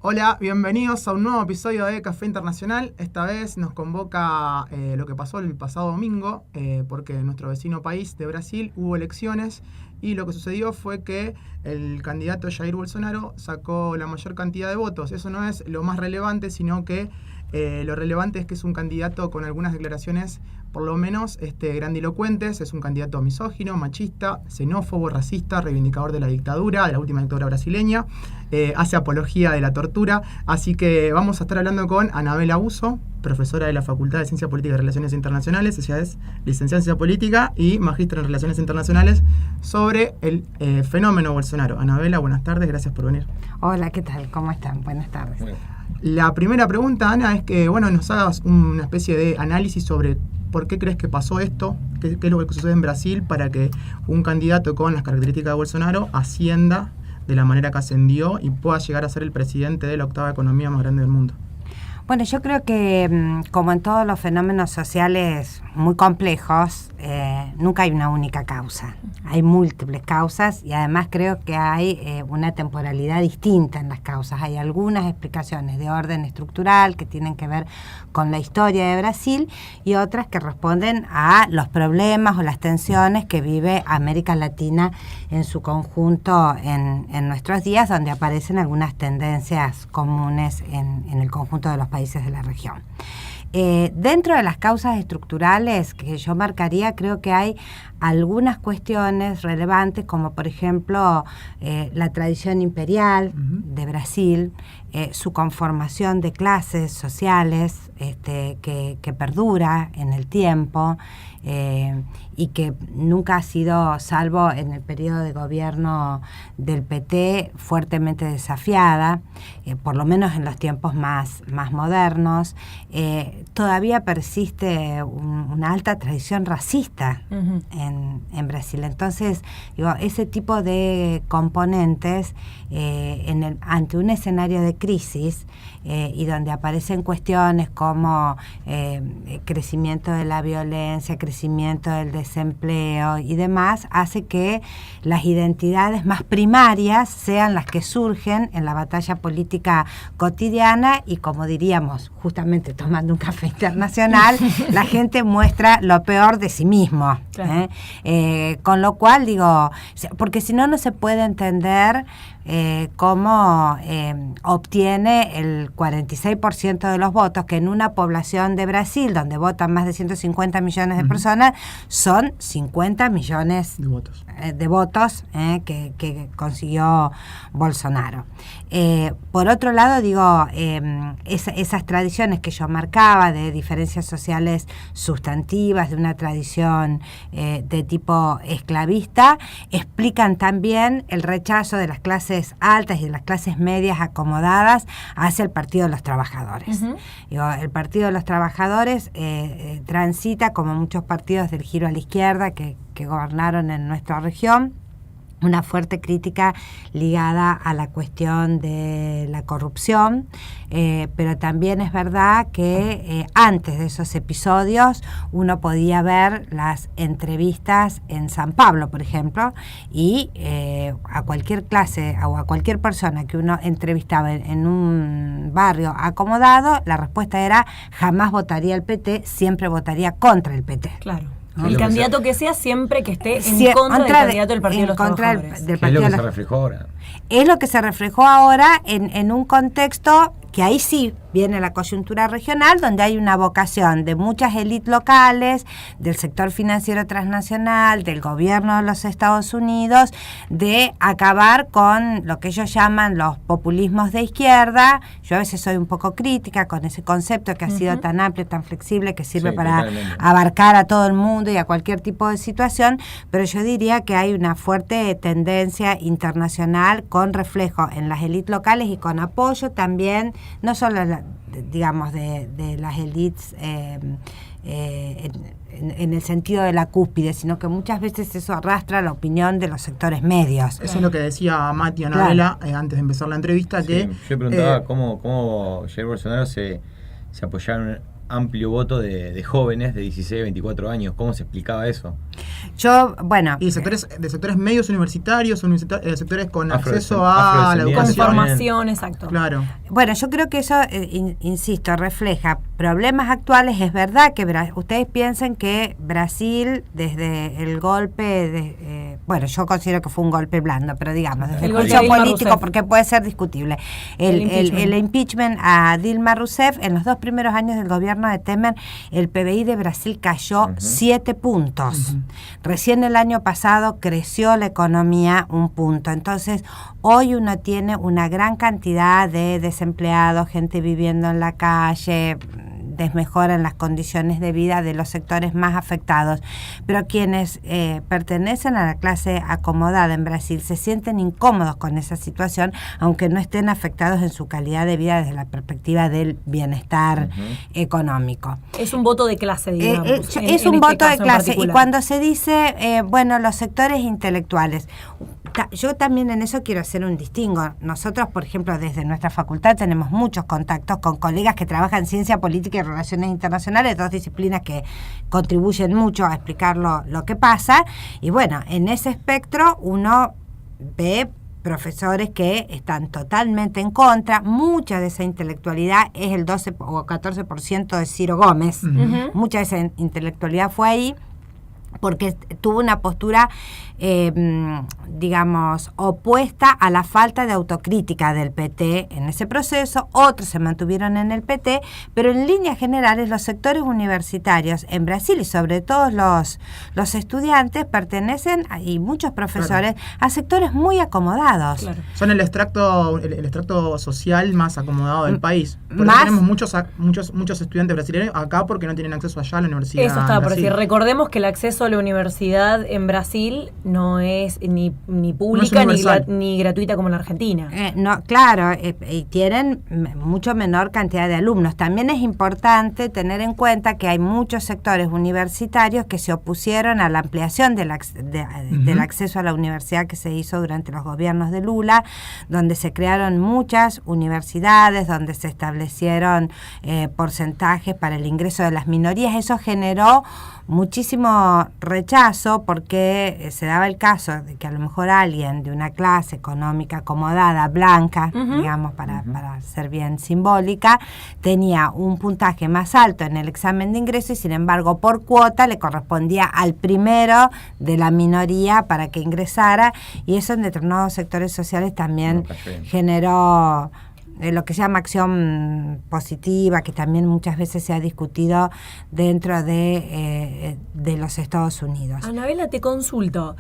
Hola, bienvenidos a un nuevo episodio de Café Internacional. Esta vez nos convoca lo que pasó el pasado domingo, porque en nuestro vecino país de Brasil hubo elecciones y lo que sucedió fue que el candidato Jair Bolsonaro sacó la mayor cantidad de votos. Eso no es lo más relevante, sino que lo relevante es que es un candidato con algunas declaraciones por lo menos grandilocuentes. Es un candidato misógino, machista, xenófobo, racista, reivindicador de la dictadura, de la última dictadura brasileña, hace apología de la tortura. Así que vamos a estar hablando con Anabela Busso, profesora de la Facultad de Ciencia Política y Relaciones Internacionales. Ella es licenciada en Ciencia Política y magíster en Relaciones Internacionales, sobre el fenómeno Bolsonaro. Anabela, buenas tardes, gracias por venir. Hola, ¿qué tal? ¿Cómo están? Buenas tardes. La primera pregunta, Ana, es que nos hagas una especie de análisis sobre por qué crees que pasó esto, qué es lo que sucede en Brasil para que un candidato con las características de Bolsonaro ascienda de la manera que ascendió y pueda llegar a ser el presidente de la octava economía más grande del mundo. Bueno, yo creo que como en todos los fenómenos sociales muy complejos, nunca hay una única causa. Hay múltiples causas y además creo que hay una temporalidad distinta en las causas. Hay algunas explicaciones de orden estructural que tienen que ver con la historia de Brasil y otras que responden a los problemas o las tensiones que vive América Latina en su conjunto en nuestros días, donde aparecen algunas tendencias comunes en el conjunto de los países de la región. Dentro de las causas estructurales que yo marcaría, creo que hay algunas cuestiones relevantes, como por ejemplo la tradición imperial de Brasil, su conformación de clases sociales que perdura en el tiempo y que nunca ha sido, salvo en el periodo de gobierno del PT, fuertemente desafiada, por lo menos en los tiempos más modernos. Todavía persiste una alta tradición racista en Brasil. Entonces, ese tipo de componentes ante un escenario de crisis y donde aparecen cuestiones como crecimiento de la violencia, crecimiento del desempleo y demás, hace que las identidades más primarias sean las que surgen en la batalla política cotidiana y, como diríamos, justamente tomando un café internacional, la gente muestra lo peor de sí mismo. Claro. Con lo cual, porque si no, no se puede entender cómo obtiene el 46% de los votos, que en una población de Brasil, donde votan más de 150 millones de personas, son 50 millones de votos que consiguió Bolsonaro. Por otro lado, esas tradiciones que yo marcaba de diferencias sociales sustantivas, de una tradición de tipo esclavista, explican también el rechazo de las clases altas y de las clases medias acomodadas hacia el Partido de los Trabajadores. El Partido de los Trabajadores transita, como muchos partidos del giro a la izquierda que gobernaron en nuestra región, una fuerte crítica ligada a la cuestión de la corrupción, pero también es verdad que antes de esos episodios uno podía ver las entrevistas en San Pablo, por ejemplo, y a cualquier clase o a cualquier persona que uno entrevistaba en un barrio acomodado, la respuesta era: jamás votaría el PT, siempre votaría contra el PT. Claro. El candidato que sea, siempre que esté en contra del candidato del Partido de los Trabajadores. Es lo que se reflejó ahora. Es lo que se reflejó ahora en un contexto que ahí sí viene la coyuntura regional, donde hay una vocación de muchas élites locales, del sector financiero transnacional, del gobierno de los Estados Unidos, de acabar con lo que ellos llaman los populismos de izquierda. Yo a veces soy un poco crítica con ese concepto que ha sido tan amplio, tan flexible, que sirve para abarcar a todo el mundo y a cualquier tipo de situación, pero yo diría que hay una fuerte tendencia internacional con reflejo en las élites locales y con apoyo también, no solo de las élites en el sentido de la cúspide, sino que muchas veces eso arrastra la opinión de los sectores medios. Eso es lo que decía Mati Anabela antes de empezar la entrevista. Que yo preguntaba cómo Jair Bolsonaro se apoyaba en un amplio voto de jóvenes de 16 a 24 años. ¿Cómo se explicaba eso? Y de sectores medios universitarios, sectores con acceso a la educación. Con formación, exacto. Claro. Bueno, yo creo que eso, insisto, refleja problemas actuales. Es verdad que ustedes piensen que Brasil, desde el golpe, yo considero que fue un golpe blando, pero digamos, desde el juicio político, porque puede ser discutible, el impeachment a Dilma Rousseff, en los 2 primeros años del gobierno de Temer, el PBI de Brasil cayó 7 puntos. Recién el año pasado creció la economía 1 punto. Entonces, hoy uno tiene una gran cantidad de desempleados, gente viviendo en la calle, desmejoran las condiciones de vida de los sectores más afectados. Pero quienes pertenecen a la clase acomodada en Brasil se sienten incómodos con esa situación, aunque no estén afectados en su calidad de vida desde la perspectiva del bienestar económico. Es un voto de clase, digamos. Es un voto de clase. Y cuando se dice, los sectores intelectuales, yo también en eso quiero hacer un distingo. Nosotros, por ejemplo, desde nuestra facultad tenemos muchos contactos con colegas que trabajan en ciencia política y relaciones internacionales, 2 disciplinas que contribuyen mucho a explicar lo que pasa. Y bueno, en ese espectro uno ve profesores que están totalmente en contra. Mucha de esa intelectualidad es el 12 o 14% de Ciro Gómez. Mucha de esa intelectualidad fue ahí porque tuvo una postura, opuesta a la falta de autocrítica del PT en ese proceso. Otros se mantuvieron en el PT, pero en líneas generales los sectores universitarios en Brasil y sobre todo los estudiantes pertenecen, y muchos profesores, a sectores muy acomodados. Claro. Son el extracto social más acomodado del país. Por eso tenemos muchos estudiantes brasileños acá porque no tienen acceso allá a la universidad. Eso estaba por decir. Recordemos que el acceso a la universidad en Brasil no es ni pública ni gratuita como en Argentina. Y tienen mucho menor cantidad de alumnos. También es importante tener en cuenta que hay muchos sectores universitarios que se opusieron a la ampliación del acceso a la universidad que se hizo durante los gobiernos de Lula, donde se crearon muchas universidades, donde se establecieron porcentajes para el ingreso de las minorías. Eso generó muchísimo rechazo porque se daba el caso de que a lo mejor alguien de una clase económica acomodada, blanca, digamos, para ser bien simbólica, tenía un puntaje más alto en el examen de ingreso y sin embargo por cuota le correspondía al primero de la minoría para que ingresara, y eso en determinados sectores sociales también generó lo que se llama acción positiva, que también muchas veces se ha discutido dentro de los Estados Unidos. Anabela, te consulto,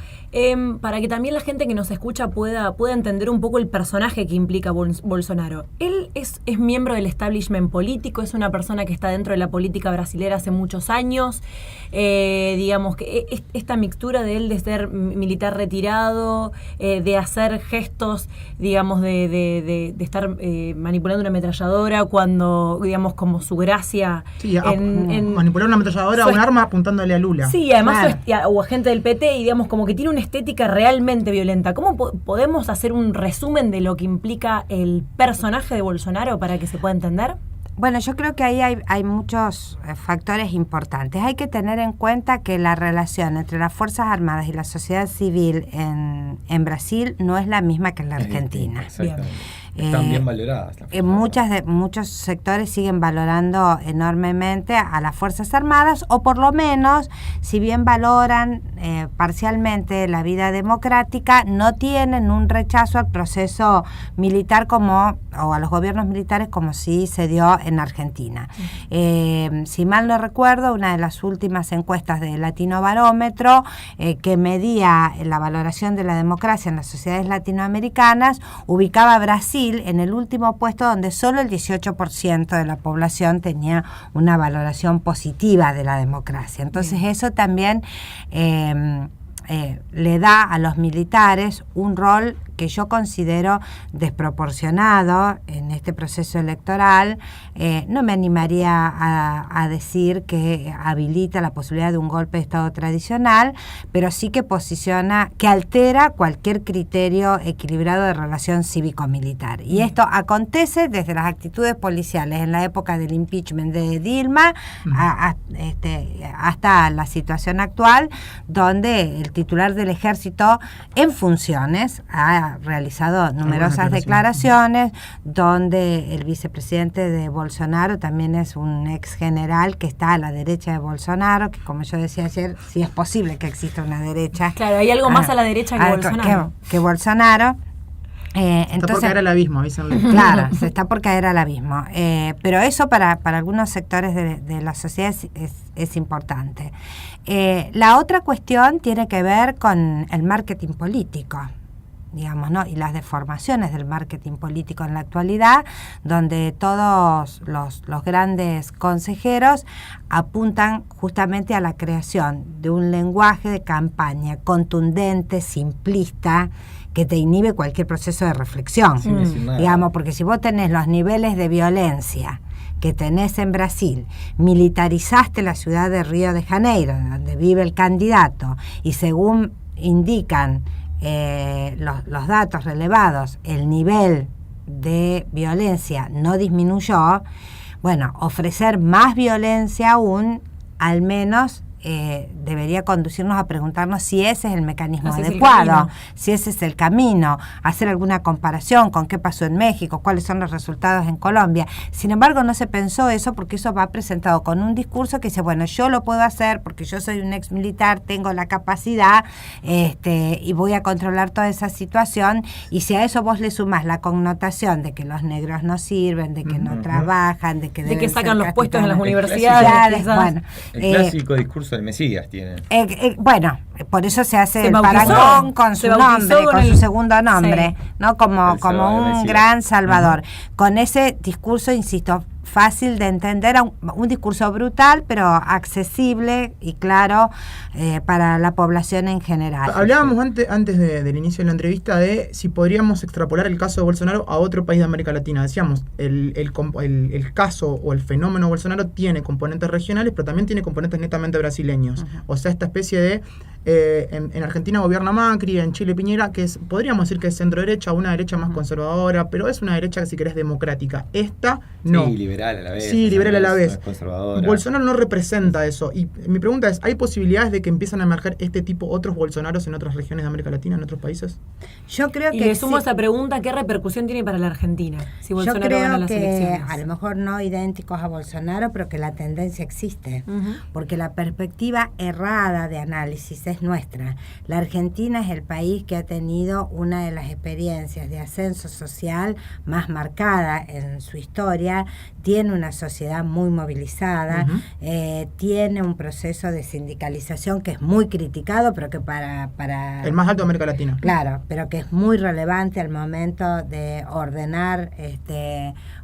para que también la gente que nos escucha pueda entender un poco el personaje que implica Bolsonaro. Él es miembro del establishment político, es una persona que está dentro de la política brasilera hace muchos años, digamos que esta mixtura de él de ser militar retirado, de hacer gestos, digamos, de estar manipulando una ametralladora cuando, digamos, como su gracia... Sí, manipular una ametralladora o un arma apuntándole a Lula. Sí, además o agente del PT, y digamos, como que tiene una estética realmente violenta. ¿Cómo podemos hacer un resumen de lo que implica el personaje de Bolsonaro para que se pueda entender? Bueno, yo creo que ahí hay muchos factores importantes. Hay que tener en cuenta que la relación entre las Fuerzas Armadas y la sociedad civil en Brasil no es la misma que en la Argentina. Exactamente. Están bien valoradas. Muchos sectores siguen valorando enormemente a las Fuerzas Armadas, o por lo menos, si bien valoran parcialmente la vida democrática, no tienen un rechazo al proceso militar o a los gobiernos militares como sí se dio en Argentina. Si mal no recuerdo, una de las últimas encuestas de Latino Barómetro que medía la valoración de la democracia en las sociedades latinoamericanas ubicaba a Brasil en el último puesto, donde solo el 18% de la población tenía una valoración positiva de la democracia. Entonces eso también le da a los militares un rol que yo considero desproporcionado en este proceso electoral. No me animaría a decir que habilita la posibilidad de un golpe de Estado tradicional, pero sí que posiciona, que altera cualquier criterio equilibrado de relación cívico-militar. Y esto acontece desde las actitudes policiales en la época del impeachment de Dilma hasta la situación actual, donde el titular del ejército en funciones ha realizado numerosas declaraciones, donde el vicepresidente de Bolsonaro también es un ex general que está a la derecha de Bolsonaro, que como yo decía ayer, sí es posible que exista una derecha. Claro, hay algo más a la derecha que Bolsonaro. Que Bolsonaro. Entonces, está por caer al abismo, avísenle. Claro, se está por caer al abismo. Pero eso para algunos sectores de la sociedad es importante. La otra cuestión tiene que ver con el marketing político, digamos, ¿no? Y las deformaciones del marketing político en la actualidad, donde todos los grandes consejeros apuntan justamente a la creación de un lenguaje de campaña contundente, simplista, que te inhibe cualquier proceso de reflexión, digamos, porque si vos tenés los niveles de violencia que tenés en Brasil, militarizaste la ciudad de Río de Janeiro, donde vive el candidato, y según indican los datos relevados, el nivel de violencia no disminuyó, bueno, ofrecer más violencia aún, al menos debería conducirnos a preguntarnos si ese es el mecanismo adecuado, si ese es el camino, hacer alguna comparación con qué pasó en México, cuáles son los resultados en Colombia. Sin embargo, no se pensó eso, porque eso va presentado con un discurso que dice, bueno, yo lo puedo hacer porque yo soy un ex militar, tengo la capacidad y voy a controlar toda esa situación, y si a eso vos le sumás la connotación de que los negros no sirven, de que no trabajan, de que sacan los puestos en las universidades, bueno, el clásico discurso del Mesías tiene. Bueno, por eso se hace el parangón con su nombre, con su segundo nombre, ¿no? Como un gran salvador. Con ese discurso, insisto, fácil de entender, un discurso brutal, pero accesible y claro para la población en general. Hablábamos antes del inicio de la entrevista de si podríamos extrapolar el caso de Bolsonaro a otro país de América Latina. Decíamos, el caso o el fenómeno Bolsonaro tiene componentes regionales, pero también tiene componentes netamente brasileños. O sea, esta especie de en Argentina gobierna Macri, en Chile Piñera, que podríamos decir que es centro derecha, una derecha más conservadora, pero es una derecha, si querés, democrática. Esta no. Sí, liberal a la vez. Sí, liberal a la vez. Conservadora. Bolsonaro no representa eso. Y mi pregunta es, ¿hay posibilidades de que empiezan a emerger este tipo, otros Bolsonaros en otras regiones de América Latina, en otros países? Yo creo que... Y le sumo esa pregunta, ¿qué repercusión tiene para la Argentina si Bolsonaro gana las elecciones? A lo mejor no idénticos a Bolsonaro, pero que la tendencia existe. Porque la perspectiva errada de análisis es nuestra. La Argentina es el país que ha tenido una de las experiencias de ascenso social más marcada en su historia, tiene una sociedad muy movilizada, tiene un proceso de sindicalización que es muy criticado, pero que para el más alto de América Latina. Claro, pero que es muy relevante al momento de ordenar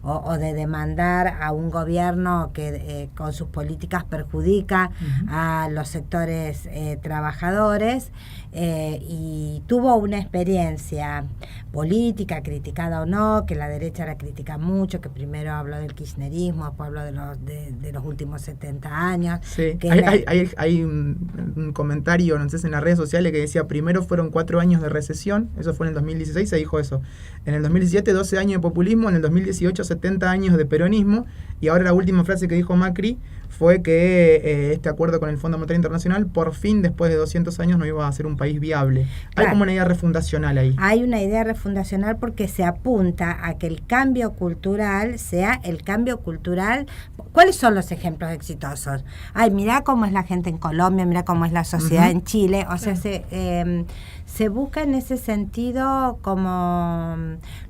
o de demandar a un gobierno que con sus políticas perjudica a los sectores trabajadores, y tuvo una experiencia política, criticada o no, que la derecha la critica mucho, que primero habló del kirchnerismo, después habló de los últimos 70 años. Sí. Que hay un comentario, no sé si en las redes sociales, que decía, primero fueron 4 años de recesión, eso fue en el 2016, se dijo eso. En el 2017, 12 años de populismo, en el 2018, 70 años de peronismo, y ahora la última frase que dijo Macri fue que este acuerdo con el Fondo Monetario Internacional, por fin, después de 200 años, no iba a ser un país viable. Claro. Hay como una idea refundacional ahí. Hay una idea refundacional porque se apunta a que el cambio cultural sea el cambio cultural. ¿Cuáles son los ejemplos exitosos? Ay, mirá cómo es la gente en Colombia, mirá cómo es la sociedad en Chile. O sea, se busca en ese sentido como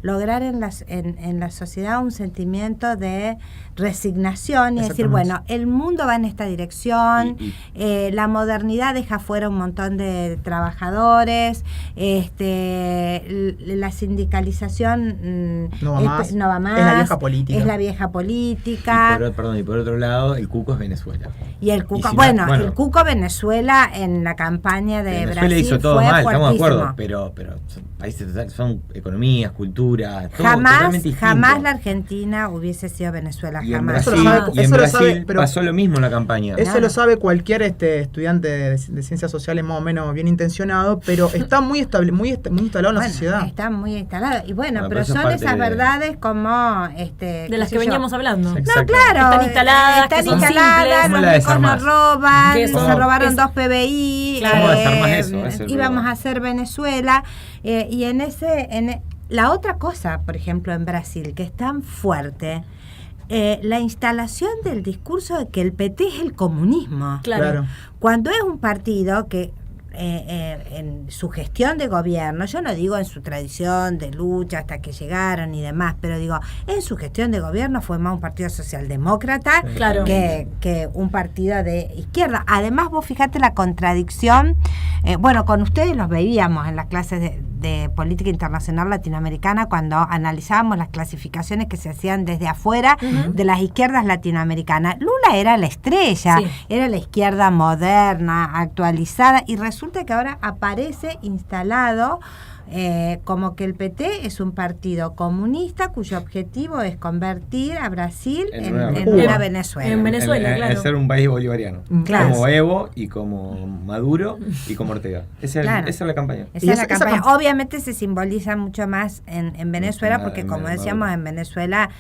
lograr en la sociedad un sentimiento de resignación y decir, bueno, el mundo va en esta dirección, la modernidad deja fuera un montón de trabajadores, La sindicalización no va más. No va más. Es la vieja política. Es la vieja política. Y por otro lado, el cuco es Venezuela. Y el cuco, si el cuco Venezuela en la campaña de Venezuela Brasil hizo todo fue mal, estamos de acuerdo, fuertísimo. pero son países totales, son economías, culturas, todo Jamás totalmente distinto. jamás la Argentina hubiese sido Venezuela, Y en jamás. Brasil, Eso y en lo Brasil sabe, pero- pasó lo mismo en la campaña. Eso lo sabe cualquier estudiante de ciencias sociales más o menos bien intencionado, pero está muy instalado en la sociedad. Está muy instalado. Y bueno, Bueno, pero pero eso es son parte esas de- verdades como... De las que veníamos hablando. Sí. No, claro. Están instaladas, que Están son instaladas, simples. los ¿Cómo la ricos nos desarmás? roban, Que se eso robaron es- 2 PBI, Claro. ¿Cómo desarmás eso? Ese es el íbamos problema. a hacer Venezuela, y la otra cosa, por ejemplo, en Brasil, que es tan fuerte, la instalación del discurso de que el PT es el comunismo. Claro. Cuando es un partido que en su gestión de gobierno, yo no digo en su tradición de lucha hasta que llegaron y demás, pero digo, en su gestión de gobierno fue más un partido socialdemócrata Claro. que un partido de izquierda. Además, vos fíjate la contradicción, con ustedes los veíamos en las clases de política internacional latinoamericana cuando analizábamos las clasificaciones que se hacían desde afuera de las izquierdas latinoamericanas. Lula era la estrella, Sí. era la izquierda moderna, actualizada, y resulta que ahora aparece instalado como que el PT es un partido comunista cuyo objetivo es convertir a Brasil en una Venezuela. En Venezuela, claro. Es ser un país bolivariano. Claro. Como Evo y como Maduro y como Ortega. Claro. Esa es la campaña. Esa Y es la esa campaña. cam- Obviamente se simboliza mucho más en Venezuela, porque En como Maduro. decíamos, en Venezuela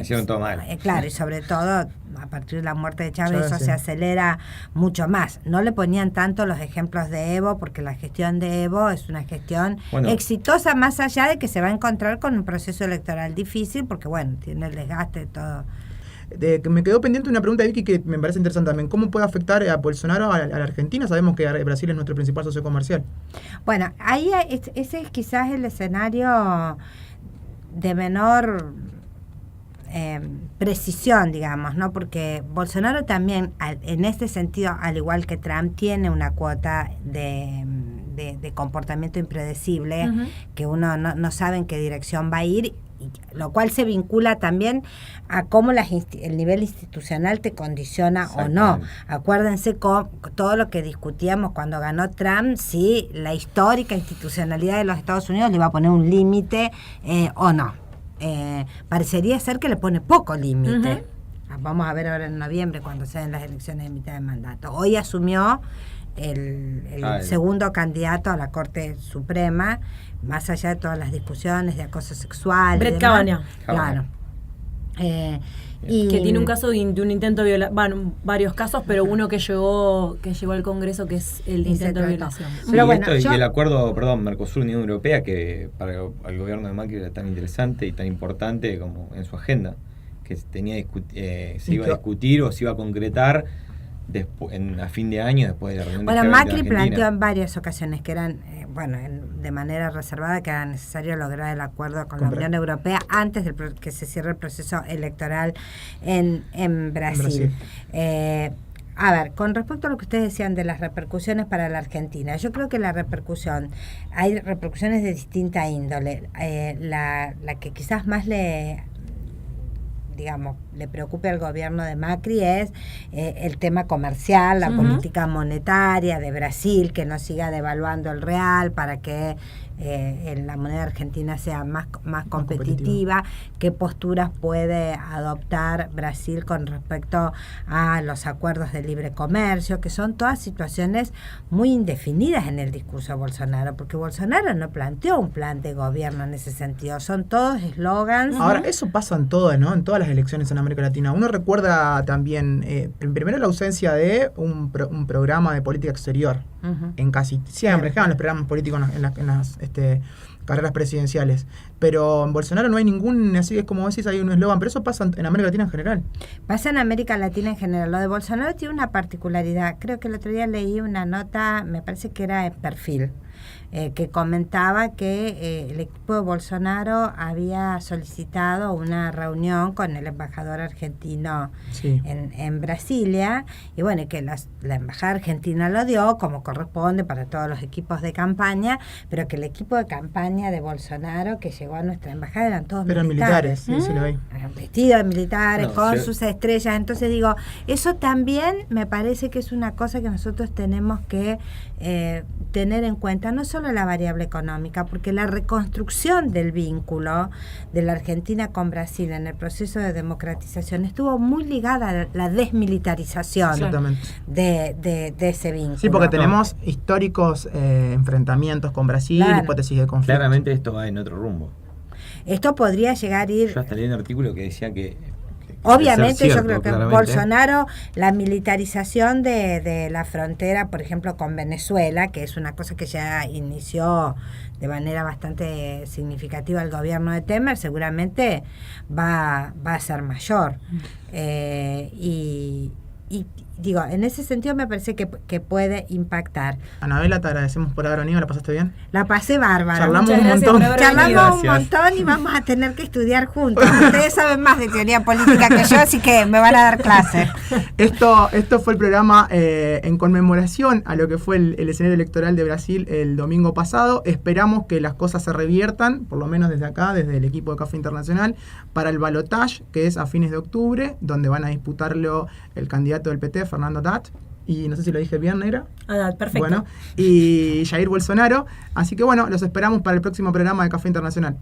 Hicieron todo mal. claro, y sobre todo a partir de la muerte de Chávez Chávez, eso sí. se acelera mucho más. No le ponían tanto los ejemplos de Evo, porque la gestión de Evo es una gestión exitosa, más allá de que se va a encontrar con un proceso electoral difícil, porque tiene el desgaste de todo. Me quedó pendiente una pregunta de Vicky que me parece interesante también. ¿Cómo puede afectar a Bolsonaro a la Argentina? Sabemos que Brasil es nuestro principal socio comercial. Bueno, ahí ese es quizás el escenario de menor precisión, digamos, ¿no? Porque Bolsonaro también, en este sentido, al igual que Trump, tiene una cuota de comportamiento impredecible, que uno no sabe en qué dirección va a ir, lo cual se vincula también a cómo el nivel institucional te condiciona o no. Acuérdense con todo lo que discutíamos cuando ganó Trump, si la histórica institucionalidad de los Estados Unidos le iba a poner un límite o no. Parecería ser que le pone poco límite. Vamos a ver ahora en noviembre cuando se den las elecciones de mitad de mandato. Hoy asumió el segundo candidato a la Corte Suprema, más allá de todas las discusiones de acoso sexual. Brett y demás. Kavanaugh. Claro. Que tiene un caso de un intento de violación, varios casos, pero uno que llegó al Congreso, que es el de intento de violación. Sí, Pero bueno, y el acuerdo, Mercosur-Unión Europea, que para el gobierno de Macri era tan interesante y tan importante como en su agenda, que se iba a discutir o se iba a concretar a fin de año, después de la reunión de G20 Macri de Argentina. planteó en varias ocasiones que eran, de manera reservada, que era necesario lograr el acuerdo con la Unión Europea antes de que se cierre el proceso electoral en Brasil. A ver, con respecto a lo que ustedes decían de las repercusiones para la Argentina, yo creo que hay repercusiones de distinta índole. La que quizás más le preocupe al gobierno de Macri es el tema comercial, la política monetaria de Brasil, que no siga devaluando el real para que la moneda argentina sea más competitiva. ¿Qué posturas puede adoptar Brasil con respecto a los acuerdos de libre comercio? Que son todas situaciones muy indefinidas en el discurso de Bolsonaro, porque Bolsonaro no planteó un plan de gobierno en ese sentido, son todos eslogans. Ahora, eso pasa en todas, ¿no? En todas las elecciones en América Latina. Uno recuerda también, primero, la ausencia de un programa de política exterior. En casi siempre estaban los programas políticos en las carreras presidenciales, pero en Bolsonaro no hay ningún, así es como decís, hay un eslogan, pero eso pasa en América Latina en general. Pasa en América Latina en general. Lo de Bolsonaro tiene una particularidad. Creo que el otro día leí una nota, me parece que era en Perfil, que comentaba que el equipo de Bolsonaro había solicitado una reunión con el embajador argentino en Brasilia, y bueno, que la embajada argentina lo dio como corresponde para todos los equipos de campaña, pero que el equipo de campaña de Bolsonaro que llegó a nuestra embajada eran todos militares. Sí, lo vi. Vestidos de militares, con sus estrellas. Entonces digo, eso también me parece que es una cosa que nosotros tenemos que tener en cuenta, no solo la variable económica, porque la reconstrucción del vínculo de la Argentina con Brasil en el proceso de democratización estuvo muy ligada a la desmilitarización de ese vínculo. Sí, porque tenemos históricos enfrentamientos con Brasil, hipótesis de conflicto. Claramente esto va en otro rumbo. Esto podría llegar a ir... Yo hasta leí un artículo que decía que obviamente cierto, yo creo que claramente. Bolsonaro, la militarización de la frontera, por ejemplo, con Venezuela, que es una cosa que ya inició de manera bastante significativa el gobierno de Temer, seguramente va a ser mayor. Y digo, en ese sentido me parece que puede impactar. Anabela, te agradecemos por haber venido, ¿la pasaste bien? La pasé bárbara. Charlamos un montón. Charlamos un montón y vamos a tener que estudiar juntos. Ustedes saben más de teoría política que yo, así que me van a dar clases. Esto fue el programa en conmemoración a lo que fue el escenario electoral de Brasil el domingo pasado. Esperamos que las cosas se reviertan, por lo menos desde acá, desde el equipo de Café Internacional, para el balotaje, que es a fines de octubre, donde van a disputarlo el candidato del PT, Fernando Haddad, y no sé si lo dije bien, Negra. Haddad, perfecto. Bueno, y Jair Bolsonaro. Así que bueno, los esperamos para el próximo programa de Café Internacional.